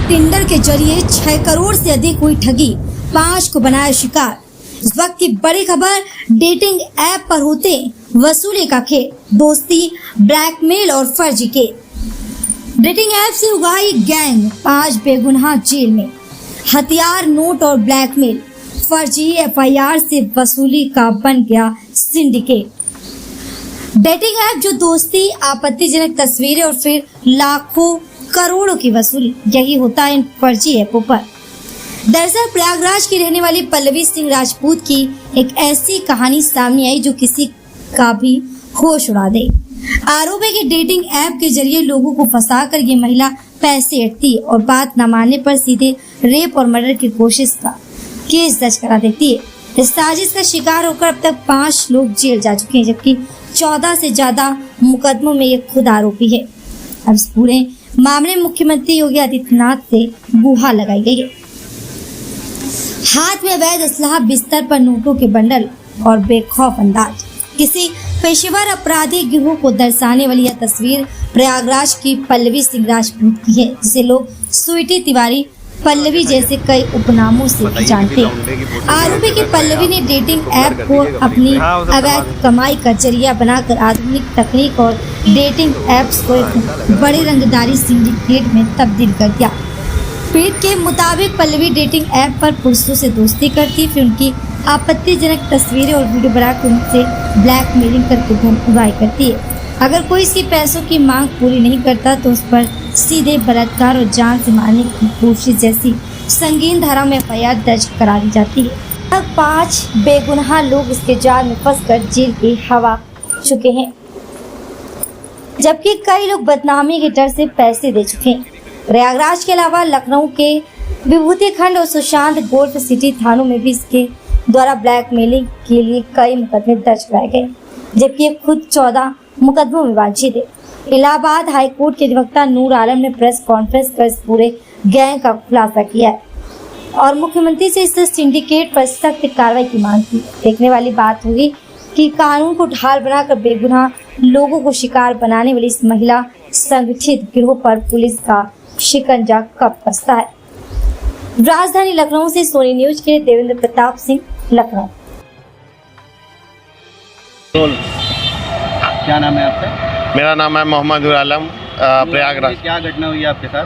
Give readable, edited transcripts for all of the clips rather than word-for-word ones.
Tinder के जरिए 6 करोड़ से अधिक हुई ठगी, 5 को बनाया शिकार। इस वक्त की बड़ी खबर, डेटिंग ऐप पर होते वसूली का खेल, दोस्ती, ब्लैकमेल और फर्जी के। डेटिंग ऐप से उगाई गैंग, 5 बेगुनाह जेल में। हथियार, नोट और ब्लैकमेल, फर्जी FIR से वसूली का बन गया सिंडिकेट। डेटिंग ऐप जो दोस्ती, आपत्तिजनक तस्वीरें और फिर लाखों करोड़ों की वसूली, यही होता है इन फर्जी ऐपों पर। दरअसल प्रयागराज की रहने वाली पल्लवी सिंह राजपूत की एक ऐसी कहानी सामने आई जो किसी का भी होश उड़ा दे। आरोप है कि डेटिंग ऐप के जरिए लोगों को फंसाकर ये महिला पैसे ऐंठती और बात न मानने पर सीधे रेप और मर्डर की कोशिश का केस दर्ज करा देती है। इस साजिश का शिकार होकर अब तक 5 लोग जेल जा चुके हैं, जबकि 14 से ज्यादा मुकदमों में ये खुद आरोपी है। अब इस पूरे मामले में मुख्यमंत्री योगी आदित्यनाथ से गुहार लगाई गई है। हाथ में अवैध असलाह, बिस्तर पर नोटों के बंडल और बेखौफ अंदाज। किसी पेशेवर आपराधिक गिरोह को दर्शाने वाली यह तस्वीर प्रयागराज की पल्लवी सिंह राजपूत की है, जिसे लोग स्वीटी तिवारी, पल्लवी जैसे कई उपनामों से भी जानते हैं। आरोपी की पल्लवी ने डेटिंग ऐप को अपनी अवैध कमाई का जरिया बनाकर आधुनिक तकनीक और डेटिंग ऐप्स को एक बड़े रंगदारी सिंडिकेट में तब्दील कर दिया। पीड़ित के मुताबिक पल्लवी डेटिंग ऐप पर पुरुषों से दोस्ती करती, फिर उनकी आपत्तिजनक तस्वीरें और वीडियो बनाकर उनसे ब्लैकमेलिंग करके धन उगाई करती है। अगर कोई इसकी पैसों की मांग पूरी नहीं करता तो उस पर सीधे बलात्कार और जान से मारने की कोशिश जैसी संगीन धारा में FIR दर्ज करा दी जाती है। अब 5 बेगुनाह लोग इसके जाल में फंसकर जेल की हवा चुके हैं, जबकि कई लोग बदनामी के डर से पैसे दे चुके हैं। प्रयागराज के अलावा लखनऊ के विभूति खंड और सुशांत गोल्फ सिटी थानों में भी इसके द्वारा ब्लैकमेलिंग के लिए कई मुकदमे दर्ज कराए गए, जबकि ये खुद 14 मुकदमों में वांछित है। इलाहाबाद हाई कोर्ट के अधिवक्ता नूर आलम ने प्रेस कॉन्फ्रेंस कर इस पूरे गैंग का खुलासा किया है और मुख्यमंत्री से इस सिंडिकेट पर सख्त कार्रवाई की मांग की। देखने वाली बात होगी कि कानून को ढाल बनाकर बेगुनाह लोगों को शिकार बनाने वाली इस महिला संगठित गिरोह पर पुलिस का शिकंजा कब कसता है। राजधानी लखनऊ से सोनी न्यूज के लिए देवेंद्र प्रताप सिंह, लखनऊ। क्या नाम है आपका? मेरा नाम है मोहम्मद आलम, प्रयागराज। क्या घटना हुई आपके साथ?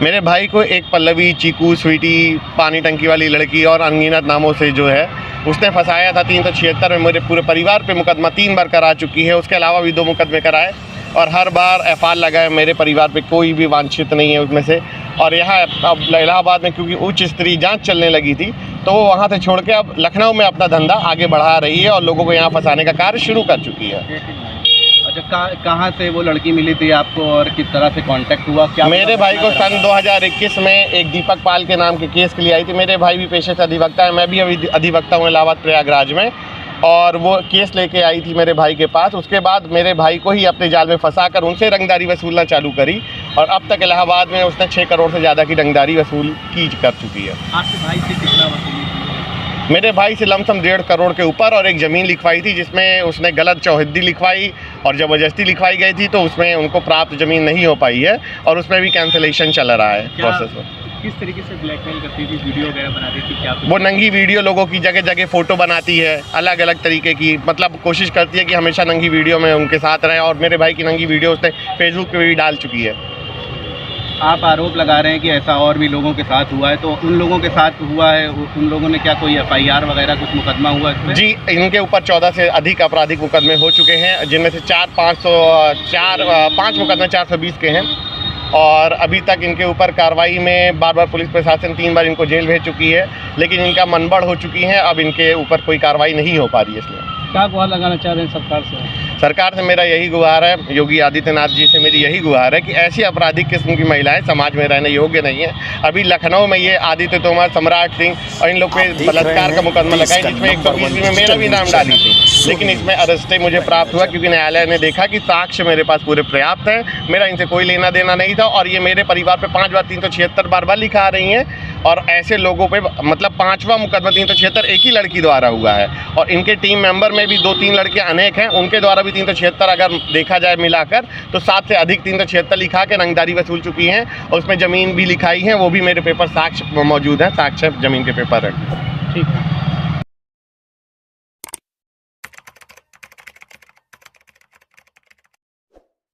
मेरे भाई को एक पल्लवी, चीकू, स्वीटी, पानी टंकी वाली लड़की और अनगिनत नामों से जो है उसने फंसाया था। 376 में मेरे पूरे परिवार पे मुकदमा 3 बार करा चुकी है। उसके अलावा भी 2 मुकदमे कराए और हर बार FIR लगाए। मेरे परिवार पे कोई भी वांछित नहीं है उसमें से। और यहाँ अब इलाहाबाद में क्योंकि उच्च स्तरीय जांच चलने लगी थी तो वो वहाँ से छोड़ के अब लखनऊ में अपना धंधा आगे बढ़ा रही है और लोगों को यहाँ फंसाने का कार्य शुरू कर चुकी है। अच्छा, कहाँ से वो लड़की मिली थी आपको और किस तरह से कांटेक्ट हुआ? क्या मेरे भाई को सन 2021 में एक दीपक पाल के नाम के केस के लिए आई थी। मेरे भाई भी पेशे से अधिवक्ता है, मैं भी अभी अधिवक्ता हूँ इलाहाबाद प्रयागराज में। और वो केस लेके आई थी मेरे भाई के पास। उसके बाद मेरे भाई को ही अपने जाल में फंसाकर उनसे रंगदारी वसूलना चालू करी और अब तक इलाहाबाद में उसने 6 करोड़ से ज़्यादा की रंगदारी वसूल कर चुकी है। आपके भाई से कितना वसूली? मेरे भाई से लमसम 1.5 करोड़ के ऊपर और एक ज़मीन लिखवाई थी जिसमें उसने गलत चौहद्दी लिखवाई और ज़बरदस्ती लिखवाई गई थी, तो उसमें उनको प्राप्त ज़मीन नहीं हो पाई है और उसमें भी कैंसिलेशन चल रहा है प्रोसेस में। किस तरीके से ब्लैकमेल करती थी? वीडियो वगैरह बनाती थी क्या? वो नंगी वीडियो लोगों की जगह जगह फ़ोटो बनाती है, अलग अलग तरीके की, मतलब कोशिश करती है कि हमेशा नंगी वीडियो में उनके साथ रहे। और मेरे भाई की नंगी वीडियो उसने फेसबुक पे भी डाल चुकी है। आप आरोप लगा रहे हैं कि ऐसा और भी लोगों के साथ हुआ है, तो उन लोगों के साथ हुआ है, उन लोगों ने क्या कोई FIR वगैरह कुछ मुकदमा हुआ इसमें? जी, इनके ऊपर 14 से अधिक आपराधिक मुकदमे हो चुके हैं, जिनमें से 5 मुकदमे 420 के हैं और अभी तक इनके ऊपर कार्रवाई में बार पुलिस प्रशासन 3 बार इनको जेल भेज चुकी है, लेकिन इनका मनबढ़ हो चुकी है। अब इनके ऊपर कोई कार्रवाई नहीं हो पा रही है। इसलिए क्या गुहार लगाना चाह रहे हैं सरकार से? सरकार से मेरा यही गुहार है, योगी आदित्यनाथ जी से मेरी यही गुहार है कि ऐसी आपराधिक किस्म की महिलाएं समाज में रहने योग्य नहीं है। अभी लखनऊ में ये आदित्य तोमर, सम्राट सिंह और इन लोग पे बलात्कार का मुकदमा लगाए जिसमें 120 में मेरा भी नाम डाली थी, लेकिन इसमें अरेस्ट मुझे प्राप्त हुआ क्योंकि न्यायालय ने देखा कि साक्ष्य मेरे पास पूरे पर्याप्त हैं, मेरा इनसे कोई लेना देना नहीं था और ये मेरे परिवार पर 5 बार 376 बार लिखा आ रही हैं और ऐसे लोगों पे मतलब 5वां मुकदमा 376 एक ही लड़की द्वारा हुआ है और इनके टीम मेंबर में भी 2-3 लड़के अनेक हैं, उनके द्वारा भी 376 अगर देखा जाए मिलाकर तो 7 से अधिक 376 लिखा के रंगदारी वसूल चुकी हैं और उसमें ज़मीन भी लिखाई है, वो भी मेरे पेपर साक्ष्य मौजूद है, साक्ष्य ज़मीन के पेपर है। ठीक है।